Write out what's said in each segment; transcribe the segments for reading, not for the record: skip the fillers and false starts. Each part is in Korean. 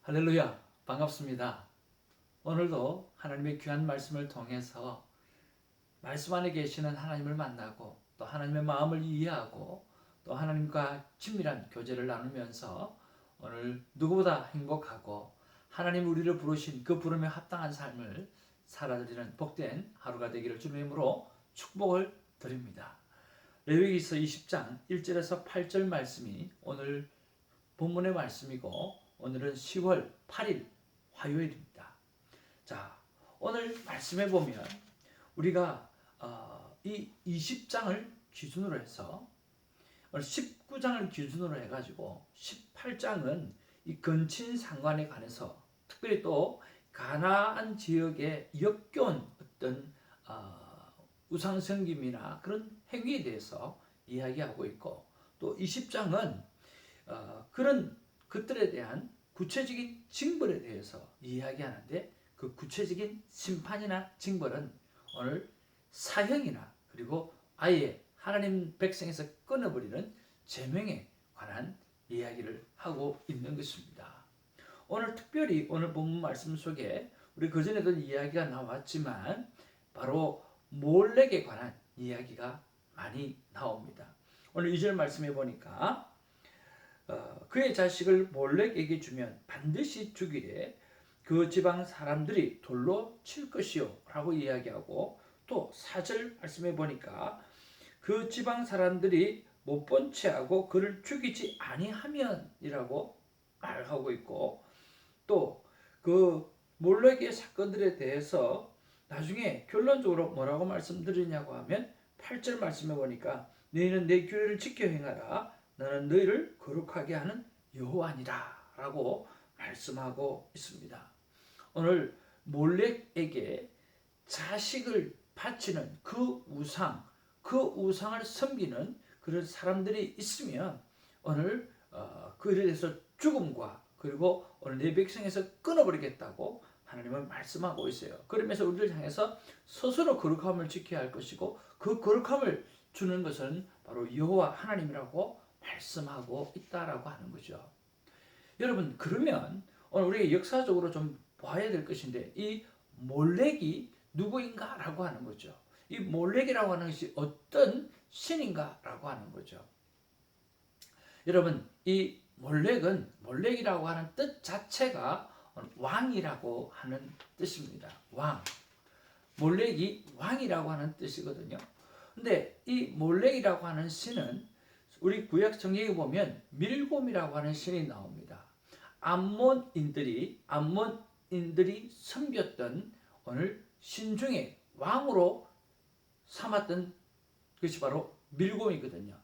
할렐루야, 반갑습니다. 오늘도 하나님의 귀한 말씀을 통해서 말씀 안에 계시는 하나님을 만나고 또 하나님의 마음을 이해하고 또 하나님과 친밀한 교제를 나누면서 오늘 누구보다 행복하고 하나님 우리를 부르신 그 부름에 합당한 삶을 살아드리는 복된 하루가 되기를 주님의 이름으로 축복을 드립니다. 레위기서 20장 1절에서 8절 말씀이 오늘 본문의 말씀이고 오늘은 10월 8일 화요일입니다. 자, 오늘 말씀해 보면 우리가 이 20장을 기준으로 해서 오늘 19장을 기준으로 해가지고 18장은 이 건친 상관에 관해서 특별히 또 가나안 지역에 역겨운 어떤 우상 섬김이나 그런 행위에 대해서 이야기하고 있고 또 20장은 그런 그들에 대한 구체적인 징벌에 대해서 이야기하는데 그 구체적인 심판이나 징벌은 오늘 사형이나 그리고 아예 하나님 백성에서 끊어버리는 제명에 관한 이야기를 하고 있는 것입니다. 오늘 특별히 오늘 본문 말씀 속에 우리 그전에도 이야기가 나왔지만 바로 몰렉에 관한 이야기가 많이 나옵니다. 오늘 2절 말씀해 보니까 그의 자식을 몰렉에게 주면 반드시 죽이되 그 지방 사람들이 돌로 칠 것이요 라고 이야기하고 또 4절 말씀해 보니까 그 지방 사람들이 못 본 채하고 그를 죽이지 아니하면 이라고 말하고 있고 또 그 몰렉의 사건들에 대해서 나중에 결론적으로 뭐라고 말씀드리냐고 하면 8절 말씀해 보니까 너희는 내 규례를 지켜 행하라 나는 너희를 거룩하게 하는 여호와니라 라고 말씀하고 있습니다. 오늘 몰렉에게 자식을 바치는 그 우상을 섬기는 그런 사람들이 있으면 오늘 그에 대해서 죽음과 그리고 오늘 내 백성에서 끊어버리겠다고 하나님은 말씀하고 있어요. 그러면서 우리를 향해서 스스로 거룩함을 지켜야 할 것이고 그 거룩함을 주는 것은 바로 여호와 하나님이라고 말씀하고 있다라고 하는 거죠. 여러분 그러면 오늘 우리가 역사적으로 좀 봐야 될 것인데 이 몰렉이 누구인가라고 하는 거죠. 이 몰렉이라고 하는 것이 어떤 신인가라고 하는 거죠. 여러분 이 몰렉이라고 하는 뜻 자체가 왕이라고 하는 뜻입니다. 왕. 몰렉이 왕이라고 하는 뜻이거든요. 근데 이 몰렉이라고 하는 신은 우리 구약 성경에 보면 밀곰이라고 하는 신이 나옵니다. 암몬인들이 섬겼던 오늘 신 중에 왕으로 삼았던 것이 바로 밀곰이거든요.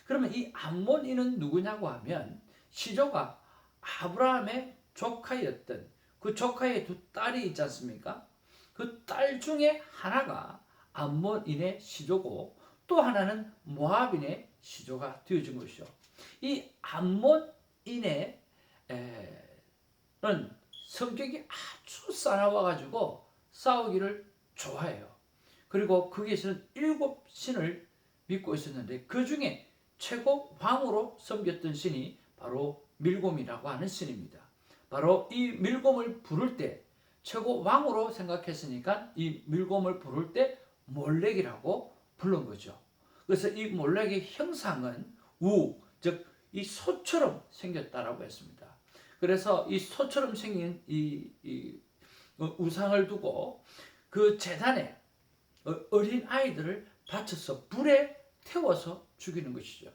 그러면 이 암몬인은 누구냐고 하면 시조가 아브라함의 조카였던 그 조카의 두 딸이 있지 않습니까? 그 딸 중에 하나가 암몬인의 시조고 또 하나는 모압인의 시조가 되어진 것이죠. 이 암몬인의 성격이 아주 싸나워가지고 싸우기를 좋아해요. 그리고 거기에서는 7신을 믿고 있었는데 그 중에 최고 왕으로 섬겼던 신이 바로 밀곰이라고 하는 신입니다. 바로 이 밀곰을 부를 때 최고 왕으로 생각했으니까 이 밀곰을 부를 때 몰렉이라고 부른 거죠. 그래서 이 몰렉의 형상은 즉 이 소처럼 생겼다라고 했습니다. 그래서 이 소처럼 생긴 이 우상을 두고 그 제단에 어린 아이들을 바쳐서 불에 태워서 죽이는 것이죠.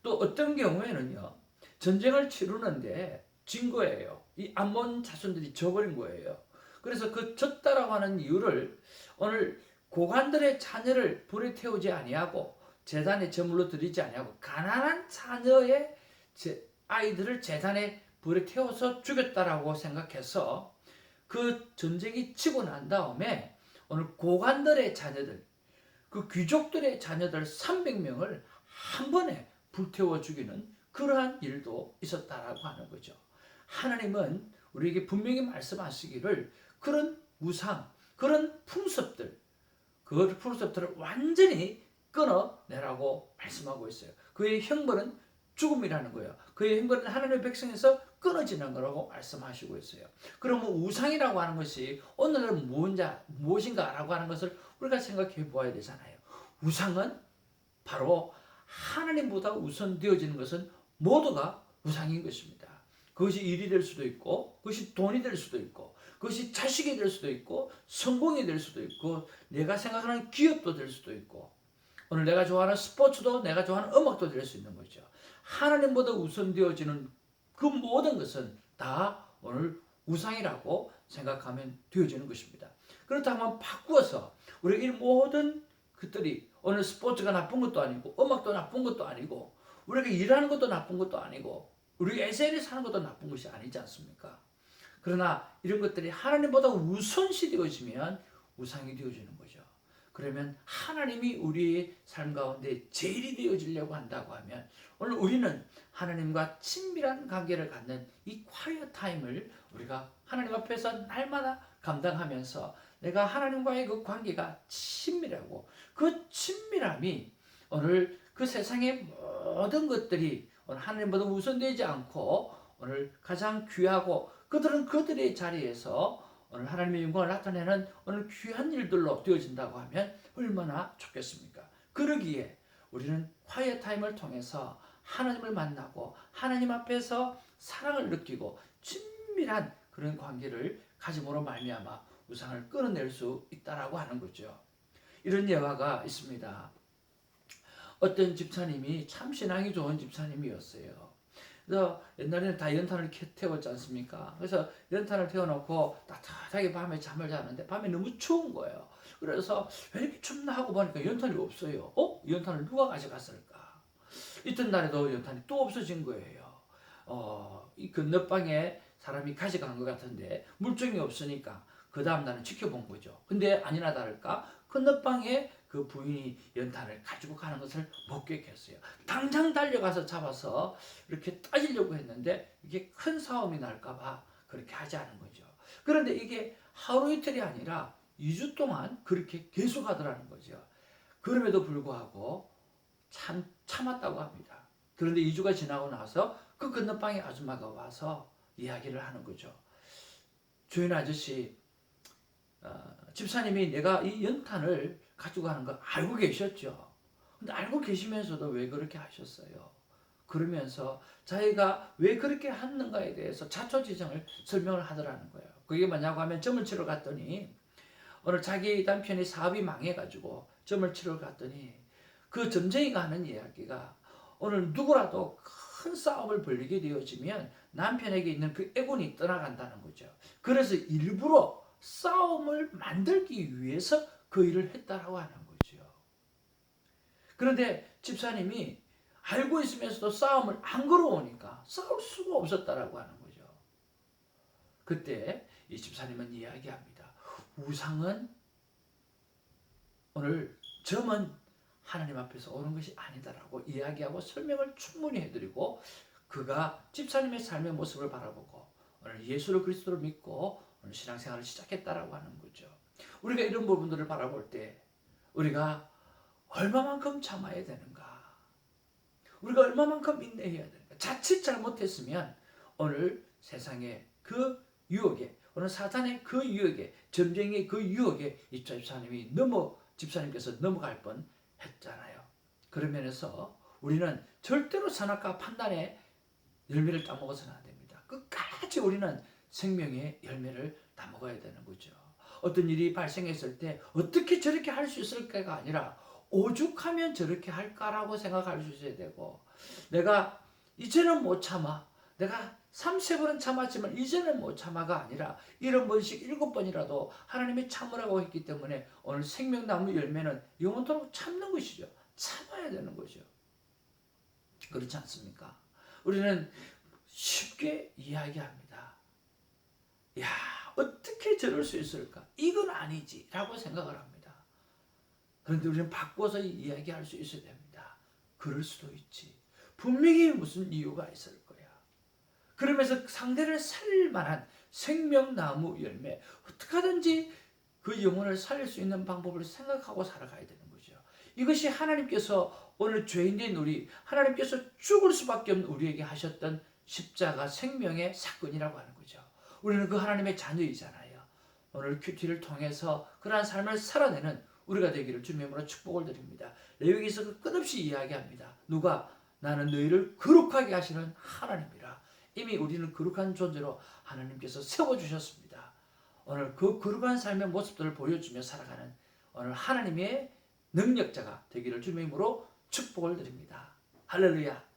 또 어떤 경우에는요 전쟁을 치르는데 진 거예요. 이 암몬 자손들이 져버린 거예요. 그래서 그 졌다라고 하는 이유를 오늘 고관들의 자녀를 불에 태우지 아니하고 제단에 제물로 드리지 아니하고 가난한 자녀의 아이들을 제단에 불에 태워서 죽였다라고 생각해서 그 전쟁이 치고 난 다음에 오늘 고관들의 자녀들 그 귀족들의 자녀들 300명을 한 번에 불태워 죽이는 그러한 일도 있었다라고 하는 거죠. 하나님은 우리에게 분명히 말씀하시기를 그런 우상, 그런 풍습들을 완전히 끊어내라고 말씀하고 있어요. 그의 형벌은 죽음이라는 거예요. 그의 행거는 하나님의 백성에서 끊어지는 거라고 말씀하시고 있어요. 그러면 우상이라고 하는 것이 오늘날 무엇인가라고 하는 것을 우리가 생각해 보아야 되잖아요. 우상은 바로 하나님보다 우선되어지는 것은 모두가 우상인 것입니다. 그것이 일이 될 수도 있고, 그것이 돈이 될 수도 있고, 그것이 자식이 될 수도 있고, 성공이 될 수도 있고, 내가 생각하는 기업도 될 수도 있고, 오늘 내가 좋아하는 스포츠도 내가 좋아하는 음악도 될 수 있는 거죠. 하나님보다 우선되어지는 그 모든 것은 다 오늘 우상이라고 생각하면 되어지는 것입니다. 그렇다면 바꾸어서 우리가 이 모든 것들이 오늘 스포츠가 나쁜 것도 아니고 음악도 나쁜 것도 아니고 우리가 일하는 것도 나쁜 것도 아니고 우리 SNS 하는 것도 나쁜 것이 아니지 않습니까? 그러나 이런 것들이 하나님보다 우선시 되어지면 우상이 되어지는 거죠. 그러면 하나님이 우리의 삶 가운데 제일이 되어지려고 한다고 하면 오늘 우리는 하나님과 친밀한 관계를 갖는 이 quiet 타임을 우리가 하나님 앞에서 날마다 감당하면서 내가 하나님과의 그 관계가 친밀하고 그 친밀함이 오늘 그 세상의 모든 것들이 오늘 하나님보다 우선되지 않고 오늘 가장 귀하고 그들은 그들의 자리에서 오늘 하나님의 영광을 나타내는 오늘 귀한 일들로 되어진다고 하면 얼마나 좋겠습니까? 그러기에 우리는 quiet 타임을 통해서 하나님을 만나고 하나님 앞에서 사랑을 느끼고 친밀한 그런 관계를 가짐으로 말미암아 우상을 끊어낼 수 있다라고 하는 거죠. 이런 예화가 있습니다. 어떤 집사님이 참 신앙이 좋은 집사님이었어요. 그래서 옛날에는 다 연탄을 태웠지 않습니까? 그래서 연탄을 태워놓고 따뜻하게 밤에 잠을 자는데 밤에 너무 추운 거예요. 그래서 왜 이렇게 춥나 하고 보니까 연탄이 없어요. 연탄을 누가 가져갔을까? 이튿날에도 연탄이 또 없어진 거예요. 이 건너방에 사람이 가져간 것 같은데 물증이 없으니까 그 다음 날은 지켜본 거죠. 근데 아니나 다를까 건너방에 그 부인이 연탄을 가지고 가는 것을 목격했어요. 당장 달려가서 잡아서 이렇게 따지려고 했는데 이게 큰 싸움이 날까봐 그렇게 하지 않은 거죠. 그런데 이게 하루 이틀이 아니라 2주 동안 그렇게 계속하더라는 거죠. 그럼에도 불구하고 참았다고 합니다. 그런데 2주가 지나고 나서 그 건너방의 아줌마가 와서 이야기를 하는 거죠. 주인 아저씨, 집사님이 내가 이 연탄을 가지고 가는 거 알고 계셨죠? 근데 알고 계시면서도 왜 그렇게 하셨어요? 그러면서 자기가 왜 그렇게 했는가에 대해서 자초지종을 설명을 하더라는 거예요. 그게 뭐냐고 하면 점을 치러 갔더니 오늘 자기 남편이 사업이 망해가지고 점을 치러 갔더니 그 점쟁이가 하는 이야기가 오늘 누구라도 큰 싸움을 벌이게 되어지면 남편에게 있는 그 애군이 떠나간다는 거죠. 그래서 일부러 싸움을 만들기 위해서 그 일을 했다라고 하는 거죠. 그런데 집사님이 알고 있으면서도 싸움을 안 걸어오니까 싸울 수가 없었다라고 하는 거죠. 그때 이 집사님은 이야기합니다. 우상은 오늘 점은 하나님 앞에서 오는 것이 아니다라고 이야기하고 설명을 충분히 해드리고 그가 집사님의 삶의 모습을 바라보고 오늘 예수를 그리스도로 믿고 오늘 신앙생활을 시작했다라고 하는 거죠. 우리가 이런 부분들을 바라볼 때 우리가 얼마만큼 참아야 되는가? 우리가 얼마만큼 인내해야 되는가? 자칫 잘못했으면 오늘 세상의 그 유혹에 오늘 사탄의 그 유혹에 점쟁이의 그 유혹에 이 집사님께서 넘어갈 뻔 했잖아요. 그런 면에서 우리는 절대로 선악과 판단의 열매를 따먹어서는 안 됩니다. 끝까지 우리는 생명의 열매를 따먹어야 되는 거죠. 어떤 일이 발생했을 때 어떻게 저렇게 할 수 있을까가 아니라 오죽하면 저렇게 할까라고 생각할 수 있어야 되고 내가 이제는 못 참아. 내가 3-4번은 참았지만 이제는 못 참아가 아니라 7번씩 7번이라도 하나님이 참으라고 했기 때문에 오늘 생명나무 열매는 영원토록 참는 것이죠. 참아야 되는 거죠. 그렇지 않습니까? 우리는 쉽게 이야기합니다. 야, 어떻게 저럴 수 있을까? 이건 아니지 라고 생각을 합니다. 그런데 우리는 바꿔서 이야기할 수 있어야 됩니다. 그럴 수도 있지. 분명히 무슨 이유가 있을 거야. 그러면서 상대를 살릴 만한 생명나무 열매, 어떻게 하든지 그 영혼을 살릴 수 있는 방법을 생각하고 살아가야 되는 거죠. 이것이 하나님께서 오늘 죄인된 우리, 하나님께서 죽을 수밖에 없는 우리에게 하셨던 십자가 생명의 사건이라고 하는 거죠. 우리는 그 하나님의 자녀이잖아요. 오늘 큐티를 통해서 그러한 삶을 살아내는 우리가 되기를 주님으로 축복을 드립니다. 레위기서 끝없이 이야기합니다. 누가? 나는 너희를 거룩하게 하시는 하나님이라. 이미 우리는 거룩한 존재로 하나님께서 세워주셨습니다. 오늘 그 거룩한 삶의 모습들을 보여주며 살아가는 오늘 하나님의 능력자가 되기를 주님으로 축복을 드립니다. 할렐루야.